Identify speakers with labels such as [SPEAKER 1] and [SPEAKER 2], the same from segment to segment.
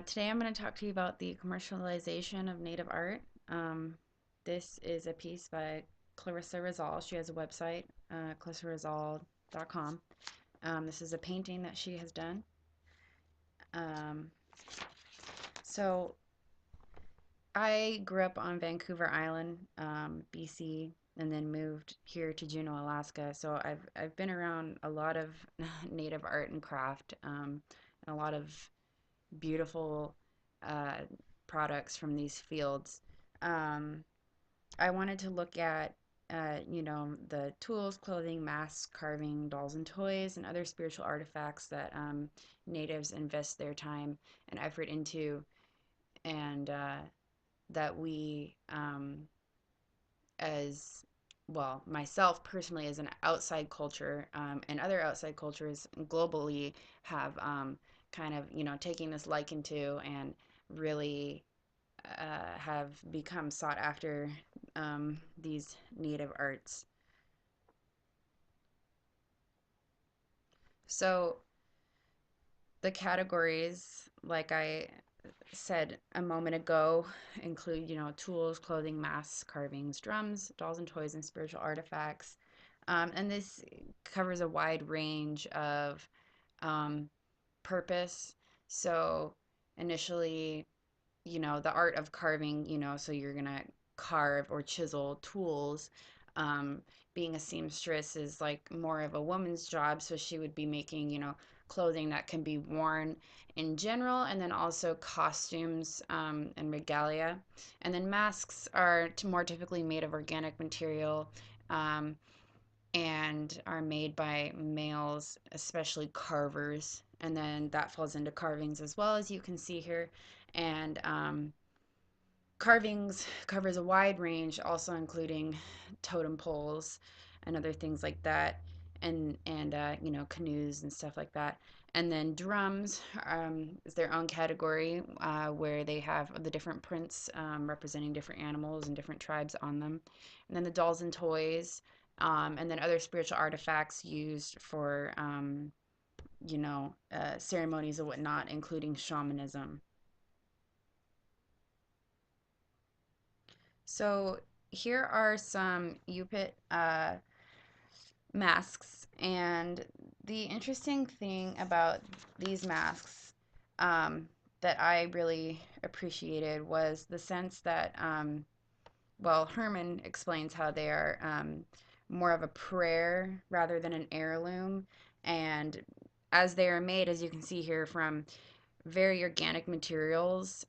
[SPEAKER 1] Today I'm going to talk to you about the commercialization of native art. Um, this is a piece by Clarissa Rizal. She has a website, clarissarizal.com. This is a painting that she has done. Um, so I grew up on Vancouver Island, BC, and then moved here to Juneau, Alaska. So I've been around a lot of native art and craft, and a lot of beautiful uh, products from these fields. Um, I wanted to look at, the tools, clothing, masks, carving, dolls and toys, and other spiritual artifacts that natives invest their time and effort into, and that we, as well, myself personally, as an outside culture, and other outside cultures globally, have kind of, taking this liking to and really have become sought after, these native arts. So the categories, like I said a moment ago, include, tools, clothing, masks, carvings, drums, dolls and toys, and spiritual artifacts. And this covers a wide range of um, purpose. So initially, the art of carving, so you're going to carve or chisel tools. Um, Being a seamstress is like more of a woman's job, so she would be making, clothing that can be worn in general, and then also costumes, and regalia. And then masks are more typically made of organic material. Um, and are made by males, especially carvers. And then that falls into carvings as well, as you can see here. And carvings covers a wide range, also including totem poles and other things like that, and canoes and stuff like that. And then drums is their own category, where they have the different prints, representing different animals and different tribes on them. And then the dolls and toys, and then other spiritual artifacts used for, ceremonies and whatnot, including shamanism. So here are some Yupit masks, and the interesting thing about these masks, that I really appreciated, was the sense that, well, Herman explains how they are, more of a prayer rather than an heirloom, and as they are made, as you can see here, from very organic materials.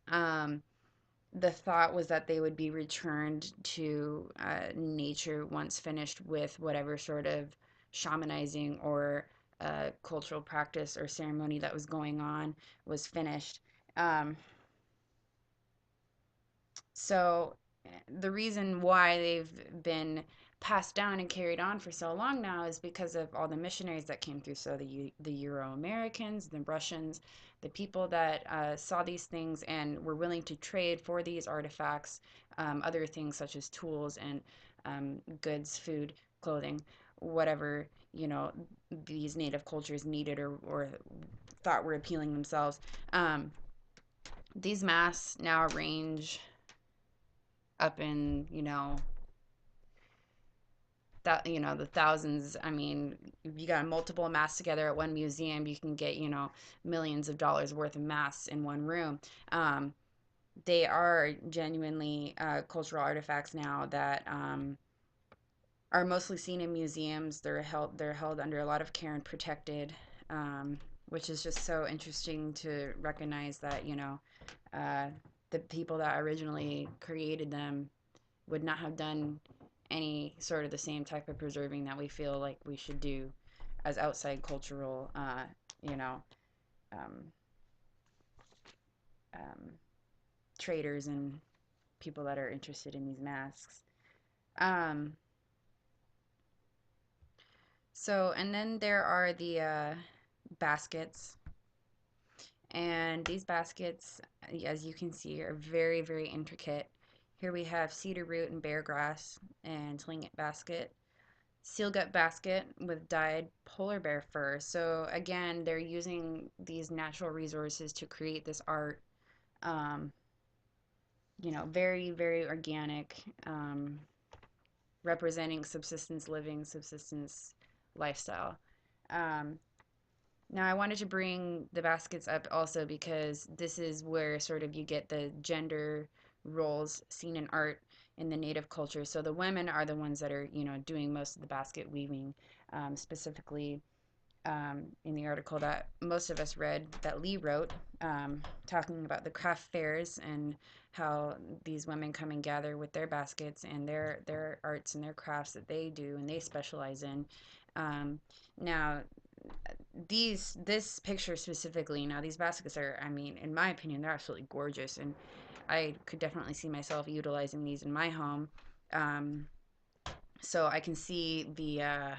[SPEAKER 1] The thought was that they would be returned to nature once finished with whatever sort of shamanizing or cultural practice or ceremony that was going on was finished. Um, so the reason why they've been passed down and carried on for so long now is because of all the missionaries that came through. So the Euro Americans, the Russians, the people that saw these things and were willing to trade for these artifacts, other things such as tools and goods, food, clothing, whatever, these native cultures needed or thought were appealing themselves. Um, these masks now range up in, that, the thousands. I mean, if you got multiple masks together at one museum, you can get, millions of dollars worth of masks in one room. um, they are genuinely cultural artifacts now that are mostly seen in museums. They're held under a lot of care and protected, which is just so interesting to recognize that, uh, the people that originally created them would not have done any sort of the same type of preserving that we feel like we should do as outside cultural, you know, um, um, traders and people that are interested in these masks. Um, and then there are the baskets. And these baskets, as you can see, are very, very intricate. Here we have cedar root and bear grass and tlingit basket, seal gut basket with dyed polar bear fur. So again, they're using these natural resources to create this art, um, very, very organic, representing subsistence living, subsistence lifestyle. Um, Now, I wanted to bring the baskets up also because this is where sort of you get the gender roles seen in art in the native culture. So the women are the ones that are, doing most of the basket weaving, specifically in the article that most of us read that Lee wrote, talking about the craft fairs and how these women come and gather with their baskets and their arts and their crafts that they do and they specialize in. Um, Now, this picture specifically, now these baskets are, I mean, in my opinion, they're absolutely gorgeous, and I could definitely see myself utilizing these in my home. Um, so I can see the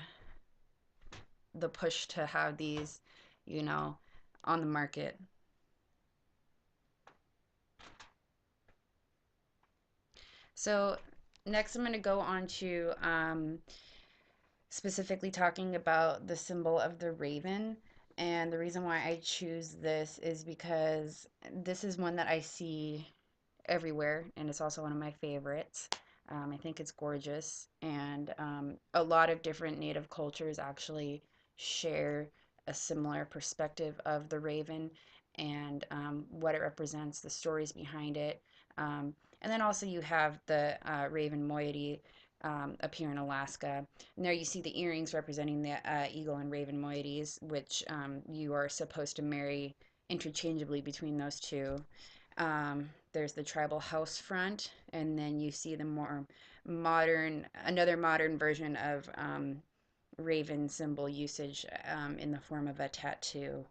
[SPEAKER 1] push to have these, you know, on the market. So next, I'm going to go on to specifically talking about the symbol of the raven. And the reason why I choose this is because this is one that I see everywhere, and it's also one of my favorites. I think it's gorgeous, and a lot of different native cultures actually share a similar perspective of the raven and what it represents, the stories behind it. Um, and then also you have the raven moiety up here in Alaska. And there you see the earrings representing the eagle and raven moieties, which you are supposed to marry interchangeably between those two. There's the tribal house front, and then you see the more modern, another modern version of raven symbol usage in the form of a tattoo.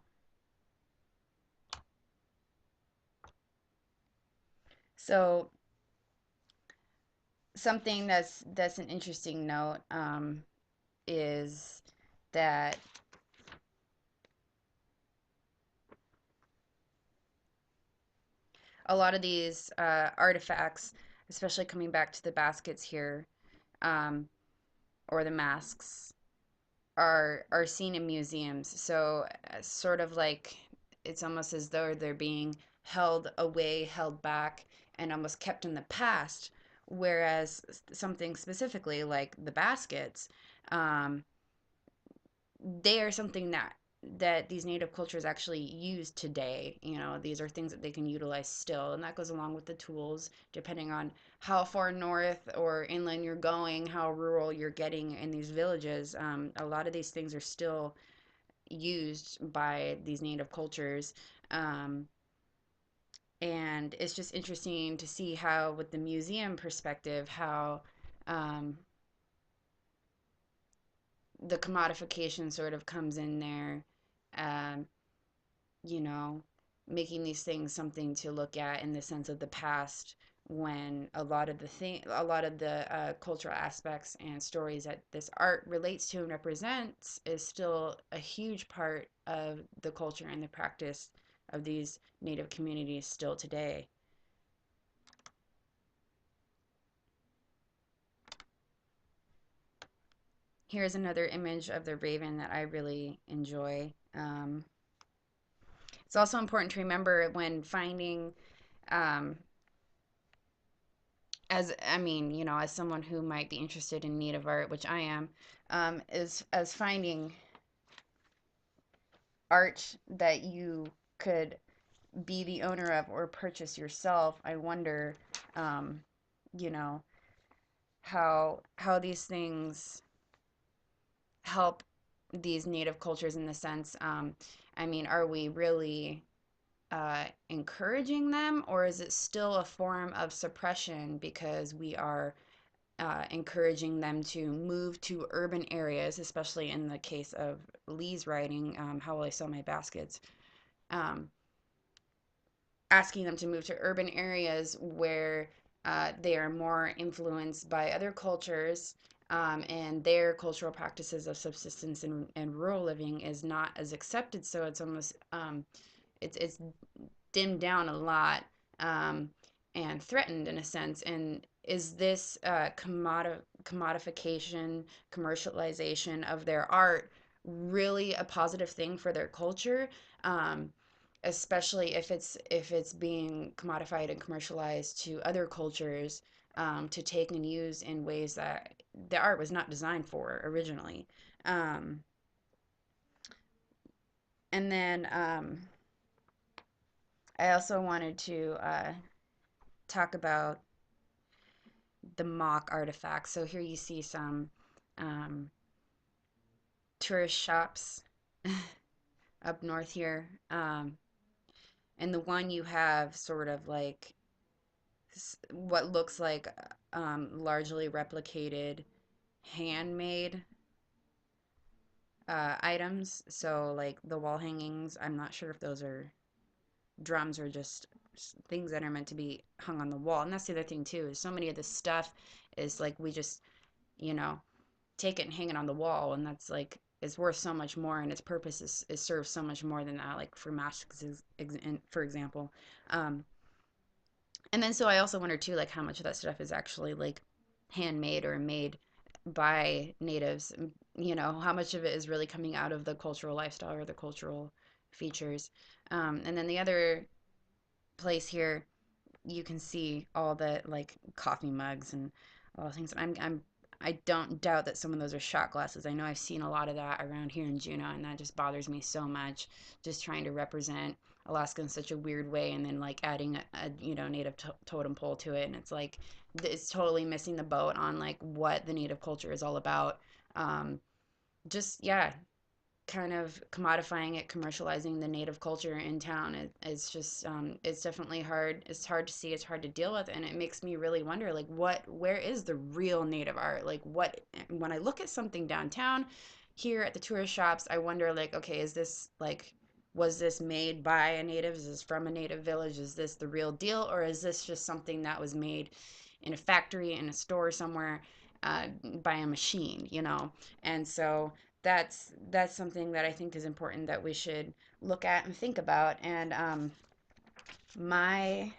[SPEAKER 1] So something that's an interesting note is that a lot of these artifacts, especially coming back to the baskets here, um, or the masks, are seen in museums. So sort of like it's almost as though they're being held away, held back, and almost kept in the past. Whereas something specifically like the baskets, um, they are something that these native cultures actually use today. These are things that they can utilize still, and that goes along with the tools, depending on how far north or inland you're going, how rural you're getting in these villages. A lot of these things are still used by these native cultures. Um, and it's just interesting to see how, with the museum perspective, how um, the commodification sort of comes in there. Um, you know, Making these things something to look at in the sense of the past, when a lot of the cultural aspects and stories that this art relates to and represents is still a huge part of the culture and the practice of these native communities still today. Here's another image of the raven that I really enjoy. It's also important to remember when finding um, as I mean, as someone who might be interested in native art, which I am, is as finding art that you could be the owner of or purchase yourself. I wonder, um, you know, how these things help these native cultures in the sense. I mean, are we really encouraging them, or is it still a form of suppression because we are encouraging them to move to urban areas, especially in the case of Lee's writing, How Will I Sell My Baskets? Um, Asking them to move to urban areas where they are more influenced by other cultures, and their cultural practices of subsistence and rural living is not as accepted. So it's almost it's dimmed down a lot, um, and threatened in a sense. And is this commodification, commercialization of their art really a positive thing for their culture? especially if it's being commodified and commercialized to other cultures, to take and use in ways that the art was not designed for originally. Um, and then I also wanted to talk about the mock artifacts. So here you see some um, tourist shops up north here. And the one you have sort of like what looks like largely replicated handmade items. So, like the wall hangings, I'm not sure if those are drums or just things that are meant to be hung on the wall. And that's the other thing, too, is so many of this stuff is like we just, you know, take it and hang it on the wall. And that's like, it's worth so much more, and its purpose is serves so much more than that, like for masks, for example. Um, And then so I also wonder too, like how much of that stuff is actually like handmade or made by natives. You know, how much of it is really coming out of the cultural lifestyle or the cultural features. And then the other place here, you can see all the like coffee mugs and all the things. I don't doubt that some of those are shot glasses. I know I've seen a lot of that around here in Juneau, and that just bothers me so much. Just trying to represent Alaska in such a weird way, and then like adding a native totem pole to it, and it's like it's totally missing the boat on like what the native culture is all about. Um, just yeah, kind of commodifying it, commercializing the native culture in town. It's just it's definitely hard. It's hard to see. It's hard to deal with, and it makes me really wonder, like, where is the real native art? Like, what when I look at something downtown, here at the tourist shops, I wonder, like, okay, is this like was this made by a native? Is this from a native village? Is this the real deal, or is this just something that was made in a factory in a store somewhere by a machine? And so that's something that I think is important that we should look at and think about. And my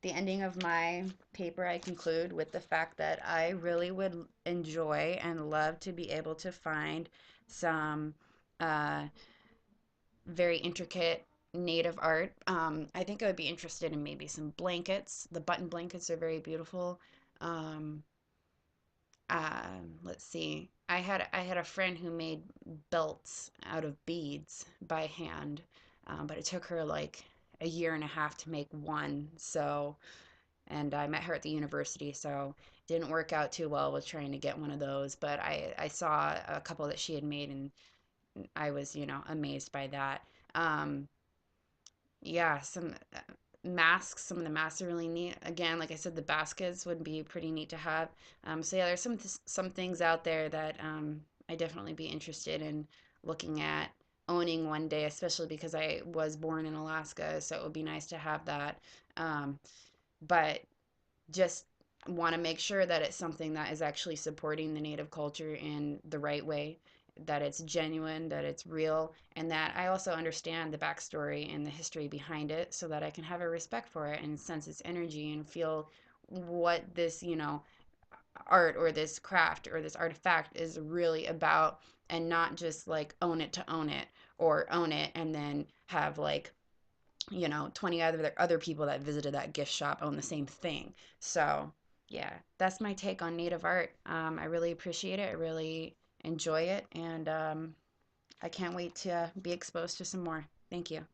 [SPEAKER 1] the ending of my paper, I conclude with the fact that I really would enjoy and love to be able to find some uh, very intricate native art. I think I would be interested in maybe some blankets. The button blankets are very beautiful. Um, let's see. I had a friend who made belts out of beads by hand, but it took her like a year and a half to make one. So, and I met her at the university, so it didn't work out too well with trying to get one of those. But I saw a couple that she had made, and I was amazed by that. Um, yeah, some of the masks are really neat. Again, like I said, the baskets would be pretty neat to have. So yeah, there's some things out there that I definitely be interested in looking at owning one day, especially because I was born in Alaska, so it would be nice to have that. Um, but just want to make sure that it's something that is actually supporting the native culture in the right way, that it's genuine, that it's real, and that I also understand the backstory and the history behind it so that I can have a respect for it and sense its energy and feel what this, art or this craft or this artifact is really about, and not just like own it to own it, or own it and then have like 20 other people that visited that gift shop own the same thing. So, yeah, that's my take on native art. I really appreciate it. I really enjoy it. And I can't wait to be exposed to some more. Thank you.